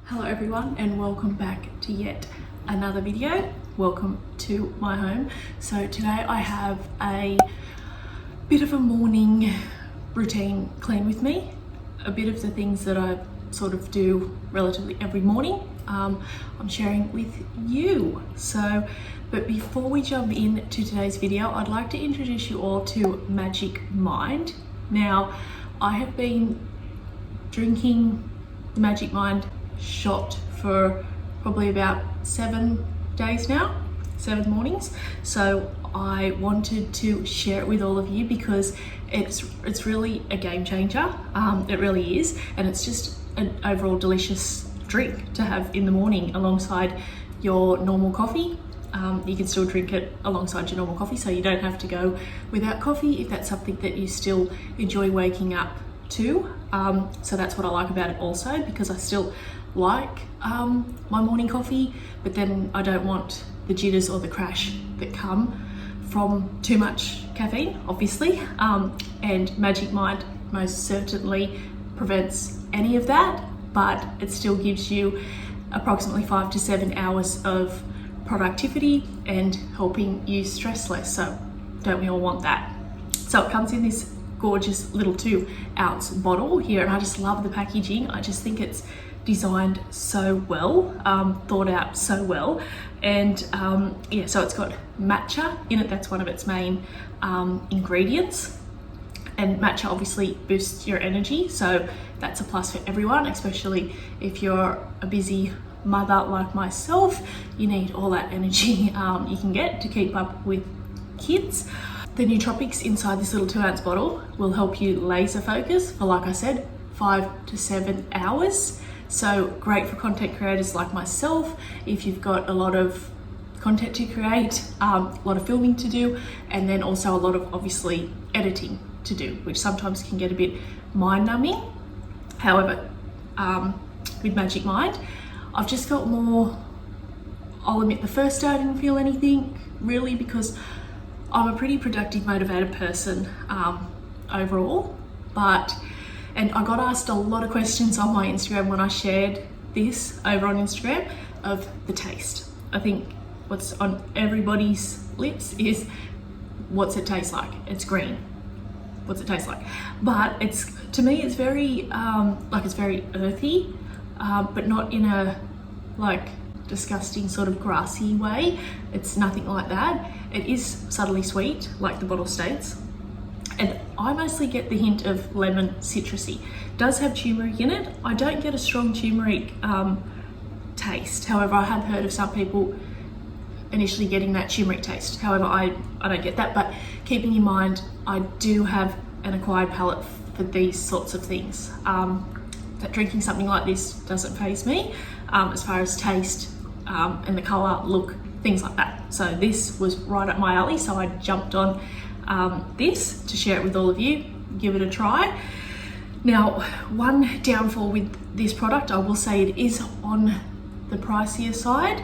Hello everyone and welcome back to yet another video. Welcome to my home. So today I have a bit of a morning routine clean with me. A bit of the things that I sort of do relatively every morning I'm sharing with you. But before we jump into today's video, I'd like to introduce you all to Magic Mind. Now, I have been drinking the Magic Mind shot for probably about 7 days now, 7 mornings. So I wanted to share it with all of you because it's really a game changer. It really is, and it's just an overall delicious drink to have in the morning alongside your normal coffee. You can still drink it alongside your normal coffee, so you don't have to go without coffee if that's something that you still enjoy waking up to. So that's what I like about it also, because I still like my morning coffee, but then I don't want the jitters or the crash that come from too much caffeine, obviously. And Magic Mind most certainly prevents any of that, but it still gives you approximately 5 to 7 hours of productivity and helping you stress less. So don't we all want that? So it comes in this gorgeous little 2-ounce bottle here, and I just love the packaging. I just think it's designed so well, thought out so well. And yeah, so it's got matcha in it. That's one of its main ingredients, and matcha obviously boosts your energy, so that's a plus for everyone, especially if you're a busy mother like myself. You need all that energy you can get to keep up with kids. The nootropics inside this little 2-ounce bottle will help you laser focus for, like I said, 5 to 7 hours. So great for content creators like myself. If you've got a lot of content to create, a lot of filming to do, and then also a lot of obviously editing to do, which sometimes can get a bit mind numbing. However, with Magic Mind, I've just felt more. I'll admit the first day I didn't feel anything really, because I'm a pretty productive, motivated person overall, and I got asked a lot of questions on my Instagram when I shared this over on Instagram of the taste. I think what's on everybody's lips is, what's it taste like? It's green. What's it taste like? But to me it's very it's very earthy, but not in a disgusting sort of grassy way. It's nothing like that. It is subtly sweet, like the bottle states, and I mostly get the hint of lemon citrusy. It does have turmeric in it. I don't get a strong turmeric taste. However, I have heard of some people initially getting that turmeric taste. However, I don't get that, but keeping in mind, I do have an acquired palate for these sorts of things. That drinking something like this doesn't faze me as far as taste and the colour, look, things like that. So this was right up my alley, so I jumped on this to share it with all of you. Give it a try. Now, one downfall with this product, I will say it is on the pricier side.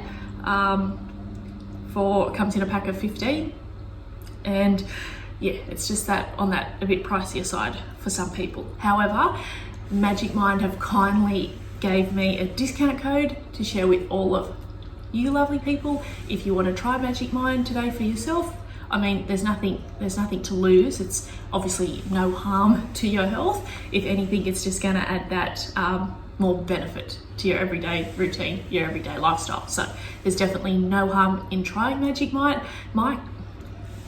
It comes in a pack of 15, and yeah, it's just that on that a bit pricier side for some people. However, Magic Mind have kindly gave me a discount code to share with all of you lovely people. If you want to try Magic Mind today for yourself, I mean, there's nothing to lose. It's obviously no harm to your health. If anything, it's just going to add that more benefit to your everyday routine, your everyday lifestyle. So there's definitely no harm in trying Magic Mind.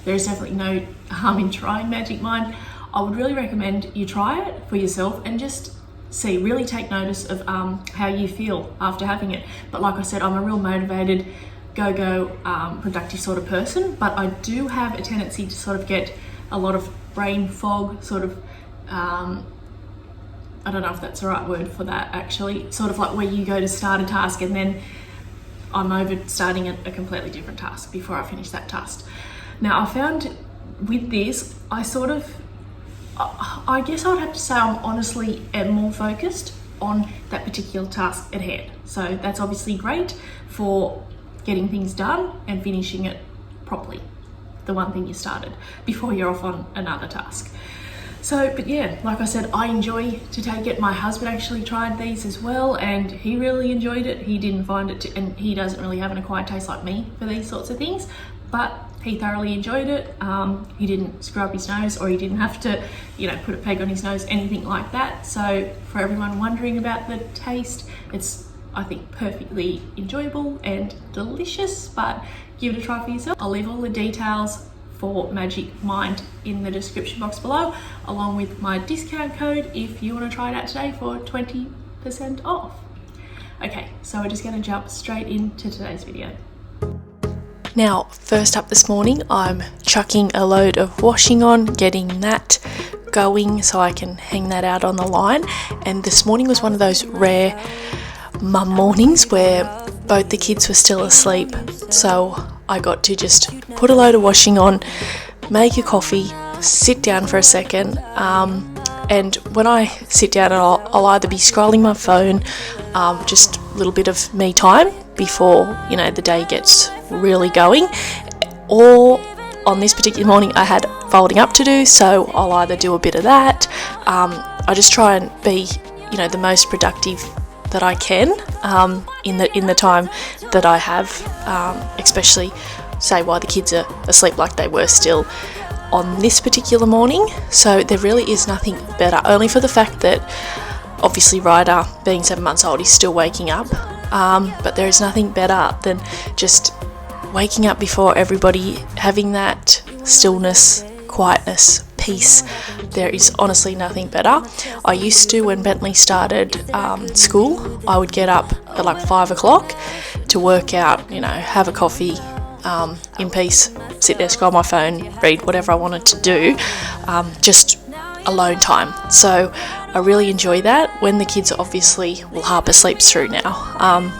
There's definitely no harm in trying Magic Mind. I would really recommend you try it for yourself and just really take notice of how you feel after having it. But like I said, I'm a real motivated, go, productive sort of person, but I do have a tendency to sort of get a lot of brain fog, sort of, I don't know if that's the right word for that actually, sort of like where you go to start a task and then I'm over starting a completely different task before I finish that task. Now, I found with this, I guess I would have to say I'm honestly more focused on that particular task at hand. So that's obviously great for getting things done and finishing it properly, the one thing you started, before you're off on another task. But yeah, like I said, I enjoy to take it. My husband actually tried these as well and he really enjoyed it. He didn't find it, and he doesn't really have an acquired taste like me for these sorts of things, but he thoroughly enjoyed it. He didn't screw up his nose, or he didn't have to, you know, put a peg on his nose, anything like that. So for everyone wondering about the taste, it's, I think, perfectly enjoyable and delicious, but give it a try for yourself. I'll leave all the details for Magic Mind in the description box below, along with my discount code if you want to try it out today for 20% off. Okay, so we're just going to jump straight into today's video. Now, first up this morning, I'm chucking a load of washing on, getting that going so I can hang that out on the line. And this morning was one of those rare mum mornings where both the kids were still asleep, so I got to just put a load of washing on, make a coffee, sit down for a second, and when I sit down, I'll either be scrolling my phone, just a little bit of me time before, you know, the day gets really going, or on this particular morning I had folding up to do, so I'll either do a bit of that. I just try and be, you know, the most productive that I can in the time that I have, especially say while the kids are asleep, like they were still on this particular morning. So there really is nothing better, only for the fact that obviously Ryder, being 7 months old, is still waking up, but there is nothing better than just waking up before everybody, having that stillness, quietness, peace. There is honestly nothing better. I used to, when Bentley started school, I would get up at like 5 o'clock to work out, you know, have a coffee in peace, sit there, scroll my phone, read whatever I wanted to do, just alone time. So I really enjoy that. When the kids obviously, well, Harper sleeps through now,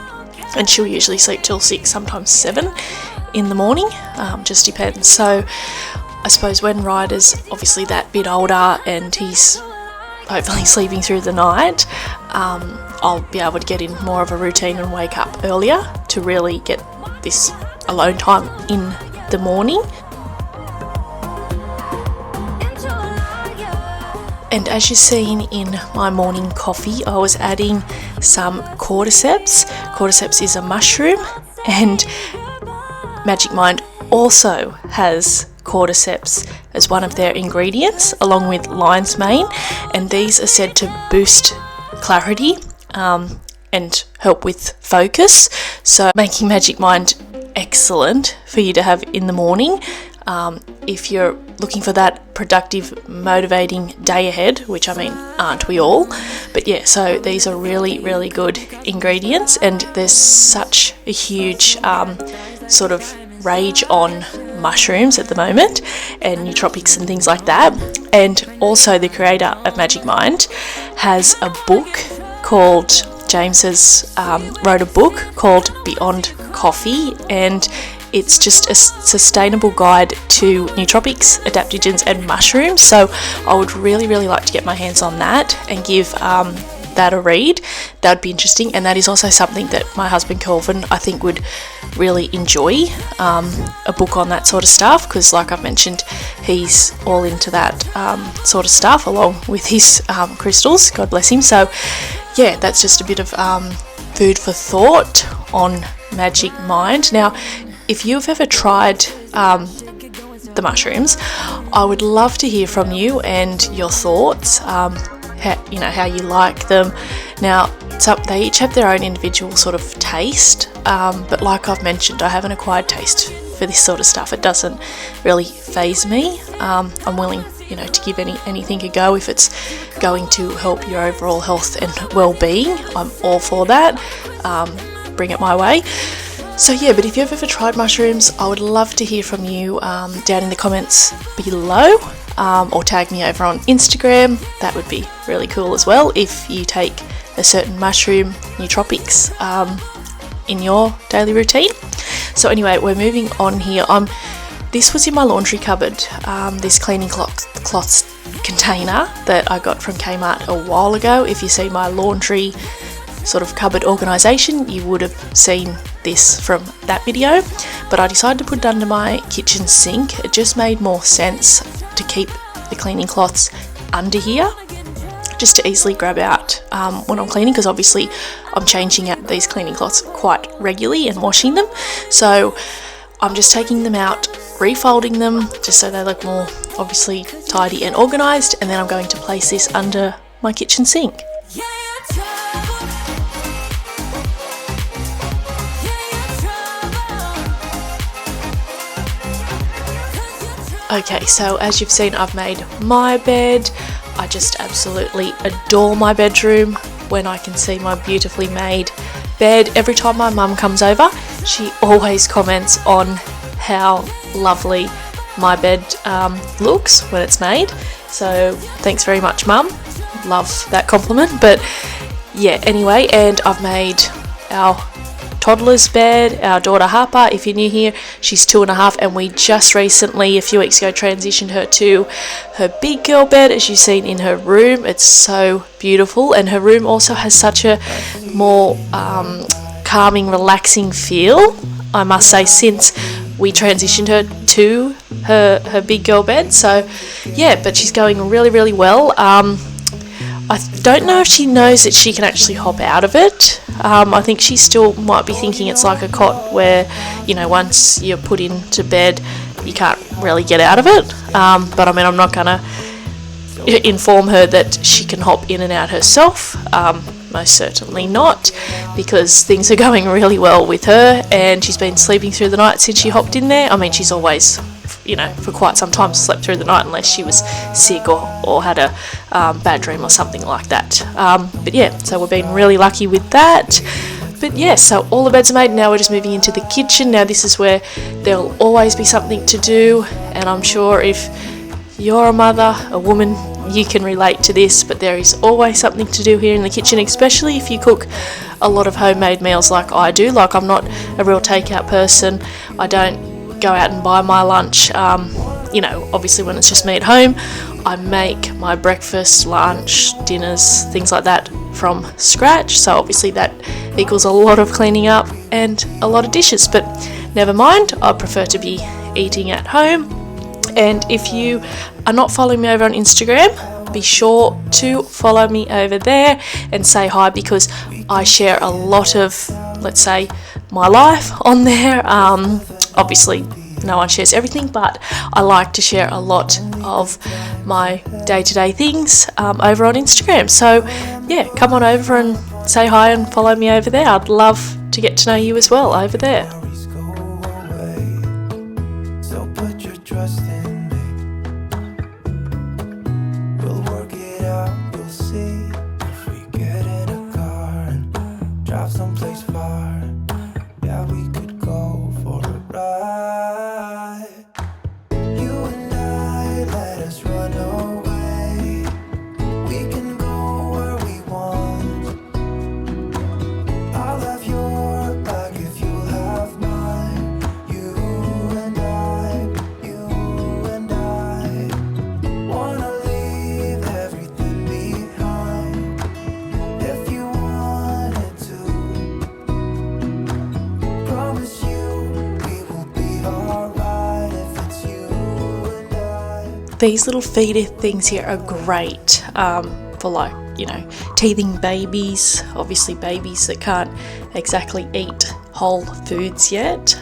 and she'll usually sleep till 6, sometimes 7 in the morning, just depends. So I suppose when Ryder's obviously that bit older and he's hopefully sleeping through the night, I'll be able to get in more of a routine and wake up earlier to really get this alone time in the morning. And as you've seen in my morning coffee, I was adding some cordyceps. Cordyceps is a mushroom, and Magic Mind also has cordyceps as one of their ingredients, along with lion's mane, and these are said to boost clarity and help with focus, so making Magic Mind excellent for you to have in the morning if you're looking for that productive, motivating day ahead, which I mean, aren't we all? But yeah, so these are really, really good ingredients, and there's such a huge sort of rage on mushrooms at the moment, and nootropics and things like that. And also the creator of Magic Mind has a book called, James has wrote a book called Beyond Coffee, and it's just a sustainable guide to nootropics, adaptogens and mushrooms. So I would really, really like to get my hands on that and give that a read. That would be interesting, and that is also something that my husband Kelvin, I think, would really enjoy, a book on that sort of stuff, because like I've mentioned, he's all into that sort of stuff, along with his crystals, God bless him. So yeah, that's just a bit of food for thought on Magic Mind. Now, if you've ever tried the mushrooms, I would love to hear from you and your thoughts, how you like them. Now, they each have their own individual sort of taste, but like I've mentioned, I have an acquired taste for this sort of stuff. It doesn't really faze me. I'm willing, to give anything a go if it's going to help your overall health and well-being. I'm all for that. Bring it my way. So yeah, but if you've ever tried mushrooms, I would love to hear from you down in the comments below, or tag me over on Instagram. That would be really cool as well if you take a certain mushroom nootropics in your daily routine. So anyway, we're moving on here. This was in my laundry cupboard, this cleaning cloths container that I got from Kmart a while ago. If you see my laundry sort of cupboard organisation, you would have seen this from that video, but I decided to put it under my kitchen sink. It just made more sense to keep the cleaning cloths under here, just to easily grab out when I'm cleaning, because obviously I'm changing out these cleaning cloths quite regularly and washing them. So I'm just taking them out, refolding them just so they look more obviously tidy and organised, and then I'm going to place this under my kitchen sink. Okay, so as you've seen, I've made my bed. I just absolutely adore my bedroom when I can see my beautifully made bed. Every time my mum comes over, she always comments on how lovely my bed looks when it's made. So thanks very much, Mum. Love that compliment. But yeah, anyway, and I've made our toddler's bed. Our daughter Harper, if you're new here, she's 2.5, and we just recently, a few weeks ago, transitioned her to her big girl bed, as you've seen in her room. It's so beautiful, and her room also has such a more calming, relaxing feel, I must say, since we transitioned her to her big girl bed. So yeah, but she's going really, really well. I don't know if she knows that she can actually hop out of it. I think she still might be thinking it's like a cot where, you know, once you're put into bed, you can't really get out of it. But I mean, I'm not going to inform her that she can hop in and out herself. Most certainly not, because things are going really well with her, and she's been sleeping through the night since she hopped in there. I mean, she's always, you know, for quite some time slept through the night, unless she was sick or had a bad dream or something like that. But yeah, so we've been really lucky with that. But yeah, so all the beds are made. Now we're just moving into the kitchen. Now this is where there'll always be something to do, and I'm sure if you're a mother, a woman, you can relate to this, but there is always something to do here in the kitchen, especially if you cook a lot of homemade meals like I do. Like, I'm not a real takeout person. I don't go out and buy my lunch. You know, obviously when it's just me at home, I make my breakfast, lunch, dinners, things like that from scratch. So obviously that equals a lot of cleaning up and a lot of dishes, but never mind, I prefer to be eating at home. And if you are not following me over on Instagram, be sure to follow me over there and say hi, because I share a lot of, let's say, my life on there. Obviously, no one shares everything, but I like to share a lot of my day-to-day things over on Instagram. So yeah, come on over and say hi and follow me over there. I'd love to get to know you as well over there. Someplace far, yeah, we could go for a ride. You and I, let us run away. We can go where we want. I'll have your back if you have mine. You and I wanna leave everything behind. If you wanted to, promise you we will be alright if it's you and I. These little feeder things here are great for, like, you know, teething babies, obviously babies that can't exactly eat whole foods yet,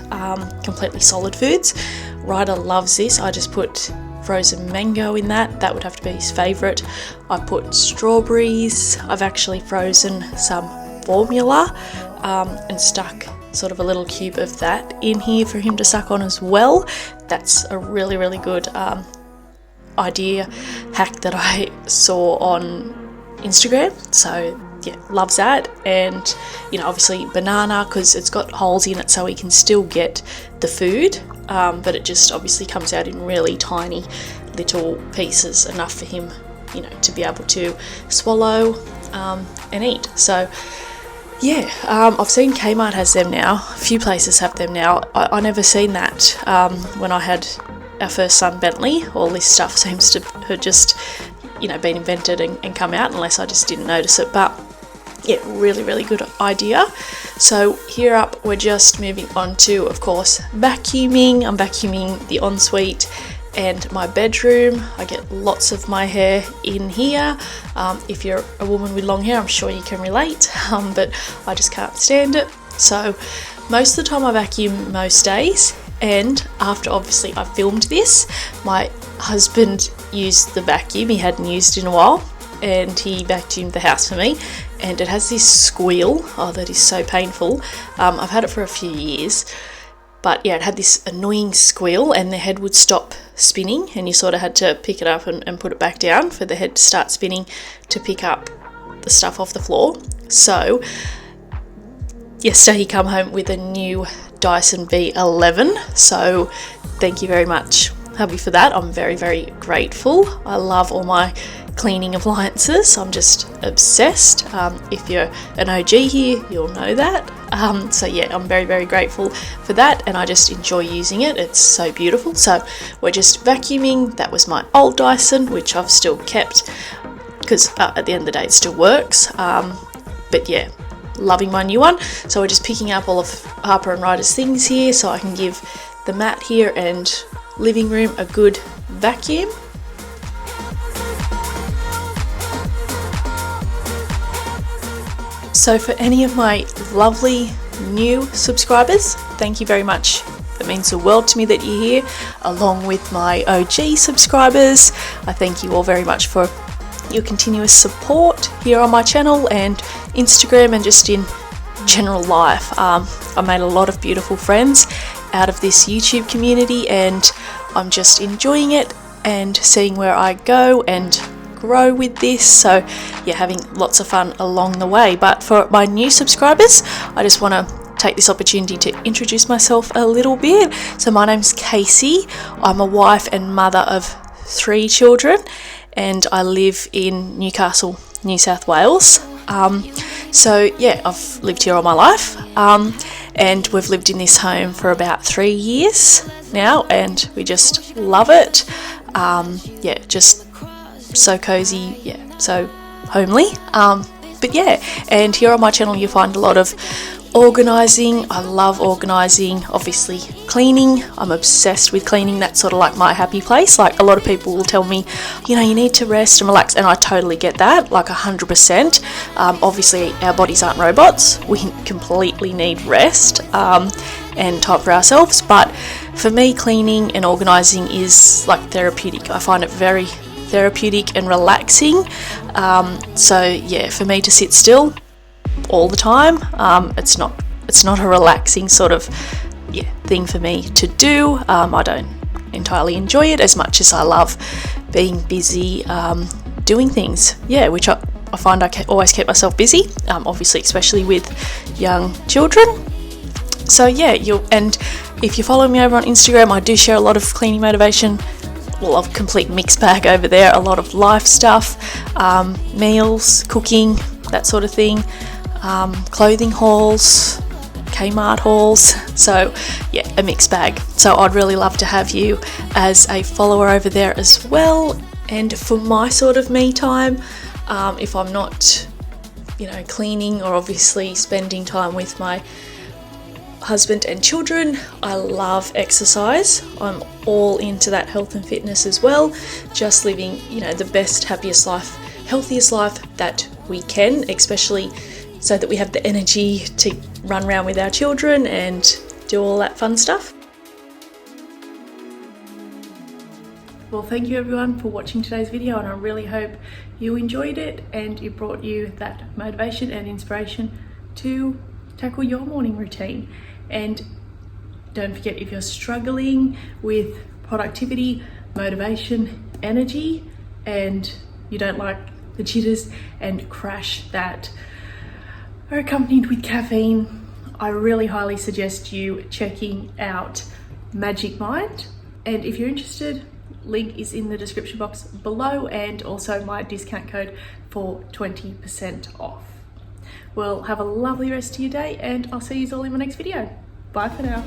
completely solid foods. Ryder loves this. I just put frozen mango in that would have to be his favourite. I put strawberries. I've actually frozen some formula and stuck sort of a little cube of that in here for him to suck on as well. That's a really, really good idea, hack that I saw on Instagram. So yeah, loves that. And you know, obviously banana, because it's got holes in it so he can still get the food, but it just obviously comes out in really tiny little pieces, enough for him, you know, to be able to swallow and eat. So yeah, I've seen Kmart has them now. A few places have them now. I never seen that when I had our first son Bentley. All this stuff seems to have just, you know, been invented and come out, unless I just didn't notice it. But yeah, really, really good idea. So here up, we're just moving on to, of course, vacuuming. I'm vacuuming the ensuite and my bedroom. I get lots of my hair in here. If you're a woman with long hair, I'm sure you can relate, but I just can't stand it. So most of the time I vacuum most days, and after obviously I filmed this, my husband used the vacuum. He hadn't used it in a while, and he vacuumed the house for me, and it has this squeal. Oh, that is so painful. I've had it for a few years, but yeah, it had this annoying squeal, and the head would stop spinning, and you sort of had to pick it up and put it back down for the head to start spinning to pick up the stuff off the floor. So yesterday he come home with a new Dyson V11, so thank you very much, hubby, for that. I'm very, very grateful. I love all my cleaning appliances. I'm just obsessed. If you're an OG here, you'll know that. So yeah, I'm very, very grateful for that, and I just enjoy using it. It's so beautiful. So we're just vacuuming. That was my old Dyson, which I've still kept because at the end of the day it still works. But yeah, loving my new one. So we're just picking up all of Harper and Ryder's things here so I can give the mat here and living room a good vacuum. So for any of my lovely new subscribers, thank you very much. It means the world to me that you're here, along with my OG subscribers. I thank you all very much for your continuous support here on my channel and Instagram, and just in general life. I made a lot of beautiful friends out of this YouTube community, and I'm just enjoying it and seeing where I go and grow with this. So yeah, having lots of fun along the way. But for my new subscribers, I just want to take this opportunity to introduce myself a little bit. So my name's Casey. I'm a wife and mother of 3 children, and I live in Newcastle, New South Wales. So yeah, I've lived here all my life, and we've lived in this home for about 3 years now, and we just love it. Yeah, just so cozy, yeah, so homely. But yeah, and here on my channel you find a lot of organising. I love organising, obviously cleaning. I'm obsessed with cleaning. That's sort of like my happy place. Like, a lot of people will tell me, you know, you need to rest and relax, and I totally get that, like 100%. Obviously our bodies aren't robots. We completely need rest and time for ourselves, but for me, cleaning and organising is like therapeutic. I find it very therapeutic and relaxing. So yeah, for me to sit still all the time, it's not a relaxing sort of thing for me to do. I don't entirely enjoy it as much as I love being busy doing things, which I find I always keep myself busy, obviously especially with young children. So yeah, and if you follow me over on Instagram, I do share a lot of cleaning motivation. Well, a complete mixed bag over there. A lot of life stuff, meals, cooking, that sort of thing, clothing hauls, Kmart hauls. So yeah, a mixed bag. So I'd really love to have you as a follower over there as well. And for my sort of me time, if I'm not, cleaning or obviously spending time with my husband and children, I love exercise. I'm all into that health and fitness as well, just living the best, happiest life, healthiest life that we can, especially so that we have the energy to run around with our children and do all that fun stuff. Well, thank you everyone for watching today's video, and I really hope you enjoyed it and it brought you that motivation and inspiration to tackle your morning routine. And don't forget, if you're struggling with productivity, motivation, energy, and you don't like the jitters and crash that are accompanied with caffeine, I really highly suggest you checking out Magic Mind. And if you're interested, link is in the description box below, and also my discount code for 20% off. Well, have a lovely rest of your day, and I'll see you all in my next video. Bye for now.